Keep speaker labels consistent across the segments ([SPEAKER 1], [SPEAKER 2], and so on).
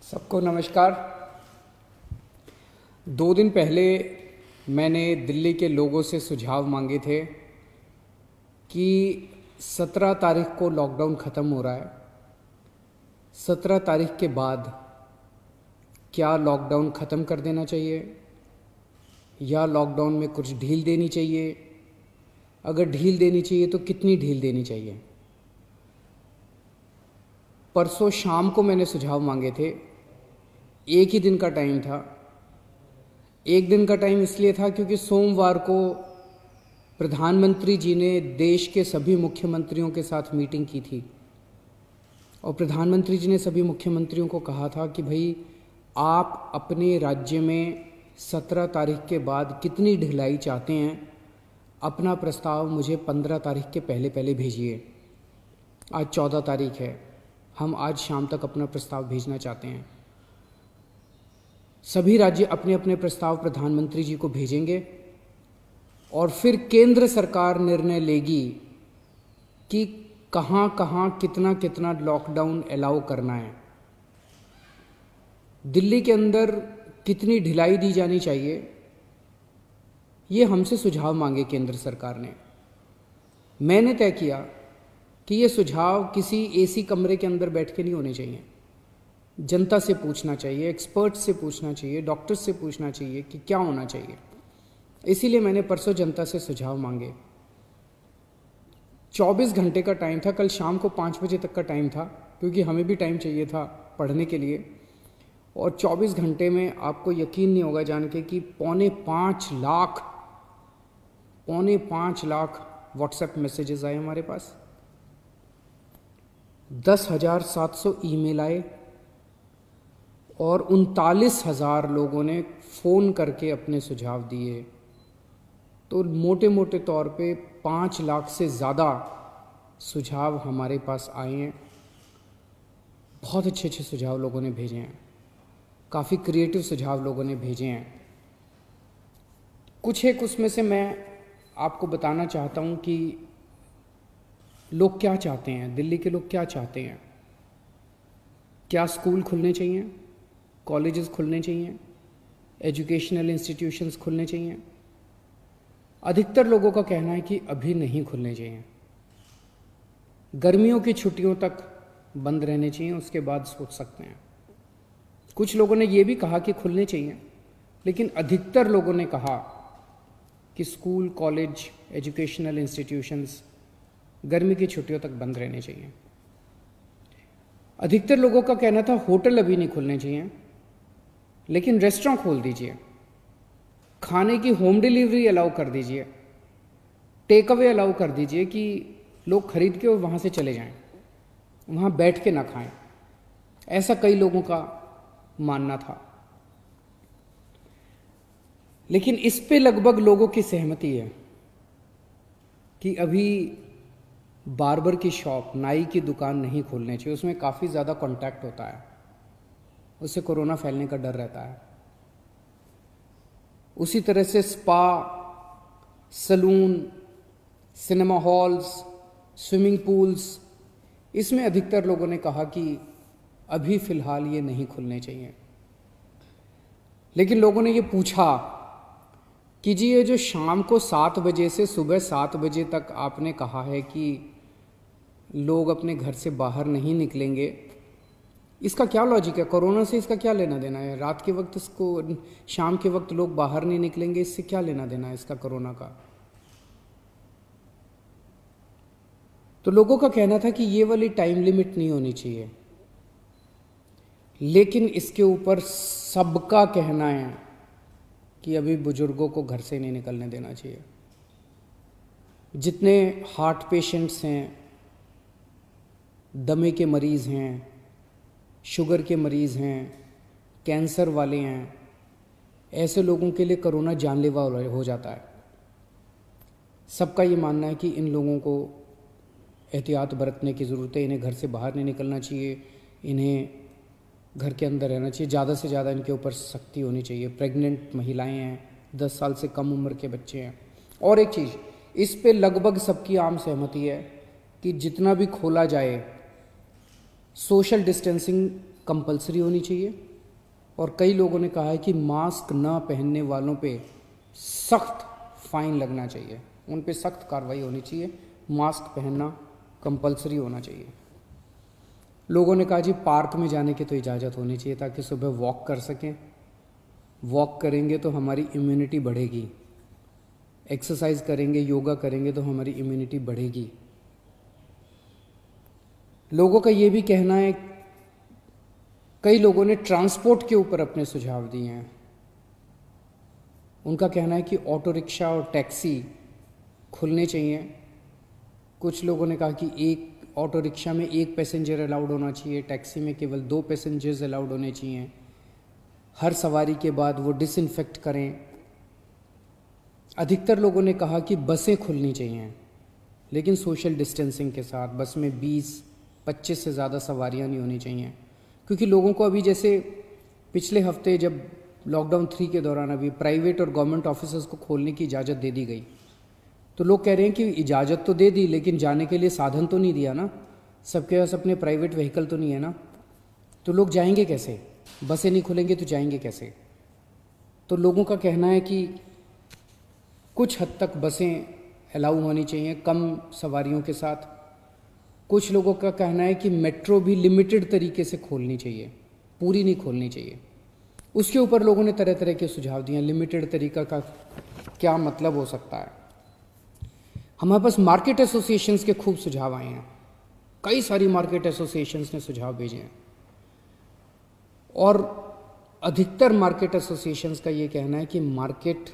[SPEAKER 1] सबको नमस्कार। 2 दिन पहले मैंने दिल्ली के लोगों से सुझाव मांगे थे कि 17 तारीख को लॉकडाउन ख़त्म हो रहा है। 17 तारीख के बाद क्या लॉकडाउन ख़त्म कर देना चाहिए या लॉकडाउन में कुछ ढील देनी चाहिए? अगर ढील देनी चाहिए तो कितनी ढील देनी चाहिए? परसों शाम को मैंने सुझाव मांगे थे। एक ही दिन का टाइम था। एक दिन का टाइम इसलिए था क्योंकि सोमवार को प्रधानमंत्री जी ने देश के सभी मुख्यमंत्रियों के साथ मीटिंग की थी और प्रधानमंत्री जी ने सभी मुख्यमंत्रियों को कहा था कि भाई आप अपने राज्य में 17 तारीख के बाद कितनी ढिलाई चाहते हैं, अपना प्रस्ताव मुझे 15 तारीख के पहले पहले भेजिए। आज 14 तारीख है, हम आज शाम तक अपना प्रस्ताव भेजना चाहते हैं। सभी राज्य अपने अपने प्रस्ताव प्रधानमंत्री जी को भेजेंगे और फिर केंद्र सरकार निर्णय लेगी कि कहाँ कहाँ कितना कितना लॉकडाउन अलाउ करना है, दिल्ली के अंदर कितनी ढिलाई दी जानी चाहिए। ये हमसे सुझाव मांगे केंद्र सरकार ने। मैंने तय किया कि ये सुझाव किसी एसी कमरे के अंदर बैठ के नहीं होने चाहिए। जनता से पूछना चाहिए, एक्सपर्ट से पूछना चाहिए, डॉक्टर से पूछना चाहिए कि क्या होना चाहिए। इसीलिए मैंने परसों जनता से सुझाव मांगे। 24 घंटे का टाइम था। कल शाम को 5 बजे तक का टाइम था क्योंकि हमें भी टाइम चाहिए था पढ़ने के लिए। और 24 घंटे में आपको यकीन नहीं होगा जान के कि 4.5 लाख व्हाट्सएप मैसेजेस आए हमारे पास, 10,700 ईमेल आए और 39,000 लोगों ने फ़ोन करके अपने सुझाव दिए। तो मोटे मोटे तौर पे 5 लाख से ज़्यादा सुझाव हमारे पास आए हैं। बहुत अच्छे अच्छे सुझाव लोगों ने भेजे हैं, काफ़ी क्रिएटिव सुझाव लोगों ने भेजे हैं। कुछ एक उसमें से मैं आपको बताना चाहता हूँ कि लोग क्या चाहते हैं, दिल्ली के लोग क्या चाहते हैं। क्या स्कूल खुलने चाहिए, कॉलेजेस खुलने चाहिए, एजुकेशनल इंस्टीट्यूशंस खुलने चाहिए? अधिकतर लोगों का कहना है कि अभी नहीं खुलने चाहिए, गर्मियों की छुट्टियों तक बंद रहने चाहिए, उसके बाद सोच सकते हैं। कुछ लोगों ने ये भी कहा कि खुलने चाहिए, लेकिन अधिकतर लोगों ने कहा कि स्कूल, कॉलेज, एजुकेशनल इंस्टीट्यूशंस गर्मी की छुट्टियों तक बंद रहने चाहिए। अधिकतर लोगों का कहना था होटल अभी नहीं खुलने चाहिए, लेकिन रेस्टोरेंट खोल दीजिए, खाने की होम डिलीवरी अलाउ कर दीजिए, टेक अवे अलाउ कर दीजिए कि लोग खरीद के और वहाँ से चले जाएं, वहाँ बैठ के ना खाएं। ऐसा कई लोगों का मानना था। लेकिन इस पे लगभग लोगों की सहमति है कि अभी बार्बर की शॉप, नाई की दुकान नहीं खोलनी चाहिए। उसमें काफ़ी ज़्यादा कांटेक्ट होता है, उससे कोरोना फैलने का डर रहता है। उसी तरह से spa, salon, cinema halls, swimming pools, इसमें अधिकतर लोगों ने कहा कि अभी फ़िलहाल ये नहीं खुलने चाहिए। लेकिन लोगों ने ये पूछा कि जी ये जो शाम को 7 बजे से सुबह 7 बजे तक आपने कहा है कि लोग अपने घर से बाहर नहीं निकलेंगे, इसका क्या लॉजिक है? कोरोना से इसका क्या लेना देना है? रात के वक्त इसको, शाम के वक्त लोग बाहर नहीं निकलेंगे, इससे क्या लेना देना है इसका कोरोना का? तो लोगों का कहना था कि ये वाली टाइम लिमिट नहीं होनी चाहिए। लेकिन इसके ऊपर सबका कहना है कि अभी बुजुर्गों को घर से नहीं निकलने देना चाहिए। जितने हार्ट पेशेंट्स हैं, दमे के मरीज़ हैं, शुगर के मरीज़ हैं, कैंसर वाले हैं, ऐसे लोगों के लिए कोरोना जानलेवा हो जाता है। सबका ये मानना है कि इन लोगों को एहतियात बरतने की ज़रूरत है, इन्हें घर से बाहर नहीं निकलना चाहिए, इन्हें घर के अंदर रहना चाहिए, ज़्यादा से ज़्यादा इनके ऊपर सख्ती होनी चाहिए। प्रेग्नेंट महिलाएं हैं, 10 साल से कम उम्र के बच्चे हैं। और एक चीज़, इस पे लगभग सबकी आम सहमति है कि जितना भी खोला जाए सोशल डिस्टेंसिंग कंपलसरी होनी चाहिए, और कई लोगों ने कहा है कि मास्क न पहनने वालों पे सख्त फाइन लगना चाहिए, उन पे सख्त कार्रवाई होनी चाहिए, मास्क पहनना कंपलसरी होना चाहिए। लोगों ने कहा जी पार्क में जाने की तो इजाज़त होनी चाहिए ताकि सुबह वॉक कर सकें, वॉक करेंगे तो हमारी इम्यूनिटी बढ़ेगी, एक्सरसाइज करेंगे, योगा करेंगे तो हमारी इम्यूनिटी बढ़ेगी। लोगों का ये भी कहना है, कई लोगों ने ट्रांसपोर्ट के ऊपर अपने सुझाव दिए हैं। उनका कहना है कि ऑटो रिक्शा और टैक्सी खुलने चाहिए। कुछ लोगों ने कहा कि एक ऑटो रिक्शा में 1 पैसेंजर अलाउड होना चाहिए, टैक्सी में केवल 2 पैसेंजर्स अलाउड होने चाहिए, हर सवारी के बाद वो डिसइंफेक्ट करें। अधिकतर लोगों ने कहा कि बसें खुलनी चाहिए, लेकिन सोशल डिस्टेंसिंग के साथ। बस में 20-25 से ज़्यादा सवारियां नहीं होनी चाहिए, क्योंकि लोगों को अभी जैसे पिछले हफ्ते जब लॉकडाउन 3 के दौरान अभी प्राइवेट और गवर्नमेंट ऑफिसेज को खोलने की इजाज़त दे दी गई, तो लोग कह रहे हैं कि इजाज़त तो दे दी लेकिन जाने के लिए साधन तो नहीं दिया ना, सबके पास अपने प्राइवेट व्हीकल तो नहीं है ना, तो लोग जाएंगे कैसे? बसें नहीं खुलेंगे तो जाएंगे कैसे? तो लोगों का कहना है कि कुछ हद तक बसें अलाउ होनी चाहिए कम सवारियों के साथ। कुछ लोगों का कहना है कि मेट्रो भी लिमिटेड तरीके से खोलनी चाहिए, पूरी नहीं खोलनी चाहिए। उसके ऊपर लोगों ने तरह तरह के सुझाव दिए। लिमिटेड तरीका का क्या मतलब हो सकता है? हमारे पास मार्केट एसोसिएशंस के खूब सुझाव आए हैं, कई सारी मार्केट एसोसिएशंस ने सुझाव भेजे हैं, और अधिकतर मार्केट एसोसिएशंस का ये कहना है कि मार्केट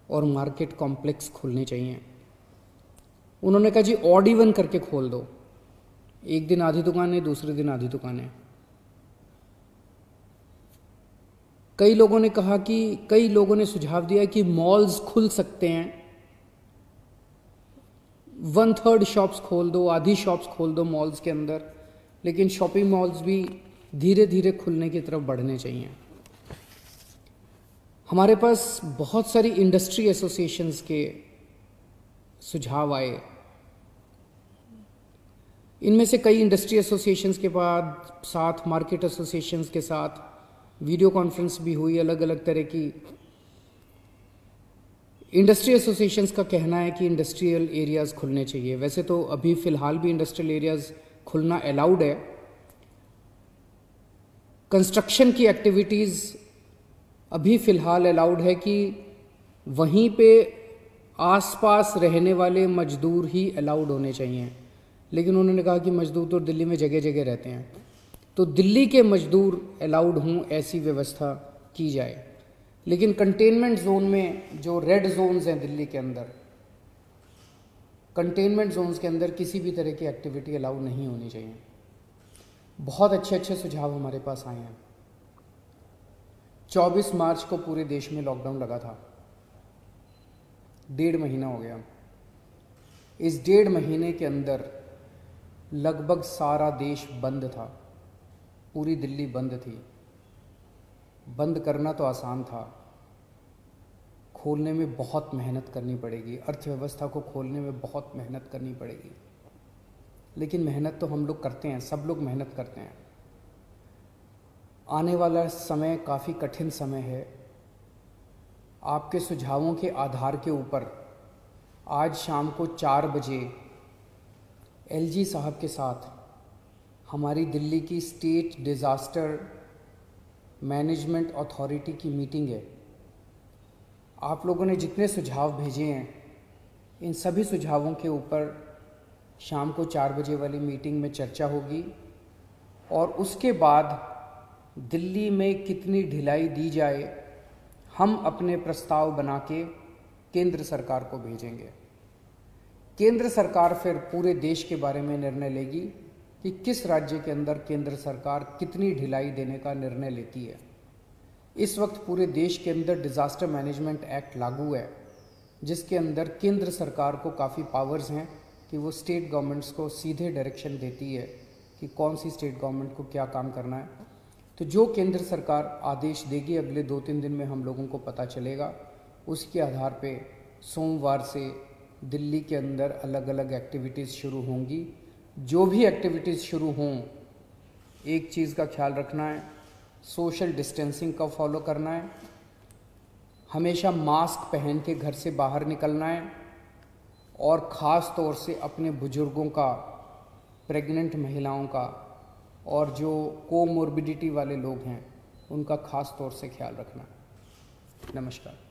[SPEAKER 1] और मार्केट कॉम्प्लेक्स खुलने चाहिए। उन्होंने कहा जी ऑड इवन करके खोल दो, एक दिन आधी दुकानें, दूसरे दिन आधी दुकानें। कई लोगों ने कहा कि कई लोगों ने सुझाव दिया कि मॉल्स खुल सकते हैं, 1/3 शॉप्स खोल दो, आधी शॉप्स खोल दो मॉल्स के अंदर, लेकिन शॉपिंग मॉल्स भी धीरे धीरे खुलने की तरफ बढ़ने चाहिए। हमारे पास बहुत सारी इंडस्ट्री एसोसिएशंस के सुझाव आए। इनमें से कई इंडस्ट्री एसोसिएशंस के बाद साथ मार्केट एसोसिएशंस के साथ वीडियो कॉन्फ्रेंस भी हुई, अलग अलग तरह की। इंडस्ट्री एसोसिएशंस का कहना है कि इंडस्ट्रियल एरियाज़ खुलने चाहिए। वैसे तो अभी फ़िलहाल भी इंडस्ट्रियल एरियाज़ खुलना अलाउड है। कंस्ट्रक्शन की एक्टिविटीज़ अभी फ़िलहाल अलाउड है कि वहीं पे आसपास रहने वाले मजदूर ही अलाउड होने चाहिए, लेकिन उन्होंने कहा कि मजदूर तो दिल्ली में जगह जगह रहते हैं, तो दिल्ली के मजदूर अलाउड हों ऐसी व्यवस्था की जाए। लेकिन कंटेनमेंट जोन में जो रेड जोन्स हैं दिल्ली के अंदर, कंटेनमेंट जोन्स के अंदर किसी भी तरह की एक्टिविटी अलाउ नहीं होनी चाहिए। बहुत अच्छे अच्छे सुझाव हमारे पास आए हैं। 24 मार्च को पूरे देश में लॉकडाउन लगा था, 1.5 महीना हो गया। इस 1.5 महीने के अंदर लगभग सारा देश बंद था, पूरी दिल्ली बंद थी। बंद करना तो आसान था, खोलने में बहुत मेहनत करनी पड़ेगी, अर्थव्यवस्था को खोलने में बहुत मेहनत करनी पड़ेगी। लेकिन मेहनत तो हम लोग करते हैं, सब लोग मेहनत करते हैं। आने वाला समय काफ़ी कठिन समय है। आपके सुझावों के आधार के ऊपर आज शाम को 4 बजे एलजी साहब के साथ हमारी दिल्ली की स्टेट डिज़ास्टर मैनेजमेंट अथॉरिटी की मीटिंग है। आप लोगों ने जितने सुझाव भेजे हैं, इन सभी सुझावों के ऊपर शाम को 4 बजे वाली मीटिंग में चर्चा होगी, और उसके बाद दिल्ली में कितनी ढिलाई दी जाए, हम अपने प्रस्ताव बना के केंद्र सरकार को भेजेंगे। केंद्र सरकार फिर पूरे देश के बारे में निर्णय लेगी कि किस राज्य के अंदर केंद्र सरकार कितनी ढिलाई देने का निर्णय लेती है। इस वक्त पूरे देश के अंदर डिज़ास्टर मैनेजमेंट एक्ट लागू है, जिसके अंदर केंद्र सरकार को काफ़ी पावर्स हैं कि वो स्टेट गवर्नमेंट्स को सीधे डायरेक्शन देती है कि कौन सी स्टेट गवर्नमेंट को क्या काम करना है। तो जो केंद्र सरकार आदेश देगी अगले 2-3 दिन में हम लोगों को पता चलेगा। उसके आधार पे सोमवार से दिल्ली के अंदर अलग अलग एक्टिविटीज़ शुरू होंगी। जो भी एक्टिविटीज़ शुरू हों एक चीज़ का ख्याल रखना है, सोशल डिस्टेंसिंग का फॉलो करना है, हमेशा मास्क पहन के घर से बाहर निकलना है, और ख़ास तौर से अपने बुज़ुर्गों का, प्रेग्नेंट महिलाओं का और जो कोमोर्बिडिटी वाले लोग हैं उनका ख़ास तौर से ख्याल रखना है। नमस्कार।